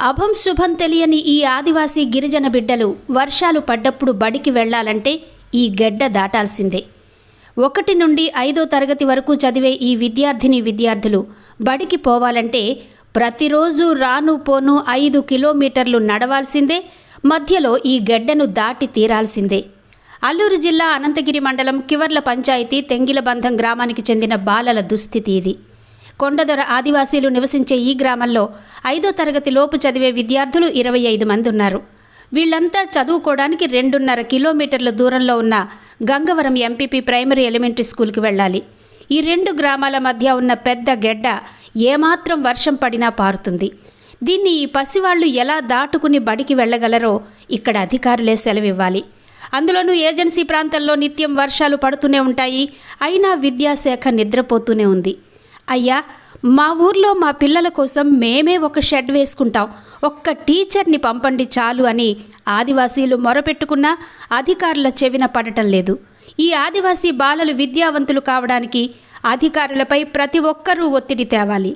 అభం శుభం తెలియని ఈ ఆదివాసీ గిరిజన బిడ్డలు వర్షాలు పడ్డప్పుడు బడికి వెళ్లాలంటే ఈ గెడ్డ దాటాల్సిందే. 1 నుండి 5వ తరగతి వరకు చదివే ఈ విద్యార్థులు బడికి పోవాలంటే ప్రతిరోజు రాను పోను 5 కిలోమీటర్లు నడవాల్సిందే. మధ్యలో ఈ గెడ్డను దాటి తీరాల్సిందే. అల్లూరు జిల్లా అనంతగిరి మండలం కివర్ల పంచాయతీ తెంగిలబంధం గ్రామానికి చెందిన బాలల దుస్థితి ఇది. కొండదొర ఆదివాసీలు నివసించే ఈ గ్రామంలో 5వ తరగతి లోపు చదివే విద్యార్థులు 25 మంది ఉన్నారు. వీళ్లంతా చదువుకోవడానికి 2.5 కిలోమీటర్ల దూరంలో ఉన్న గంగవరం ఎంపీపీ ప్రైమరీ ఎలిమెంటరీ స్కూల్కి వెళ్ళాలి. ఈ 2 గ్రామాల మధ్య ఉన్న పెద్ద గెడ్డ ఏమాత్రం వర్షం పడినా పారుతుంది. దీన్ని ఈ పసివాళ్లు ఎలా దాటుకుని బడికి వెళ్ళగలరో ఇక్కడ అధికారులే సెలవివ్వాలి. అందులోనూ ఏజెన్సీ ప్రాంతంలో నిత్యం వర్షాలు పడుతూనే ఉంటాయి. అయినా విద్యాశాఖ నిద్రపోతూనే ఉంది. అయ్యా, మా ఊర్లో మా పిల్లల కోసం మేమే ఒక షెడ్ వేసుకుంటాం, ఒక్క టీచర్ని పంపండి చాలు అని ఆదివాసీలు మొరపెట్టుకున్నా అధికారుల చెవిన పడటం లేదు. ఈ ఆదివాసీ బాలలు విద్యావంతులు కావడానికి అధికారులపై ప్రతి ఒక్కరూ ఒత్తిడి తేవాలి.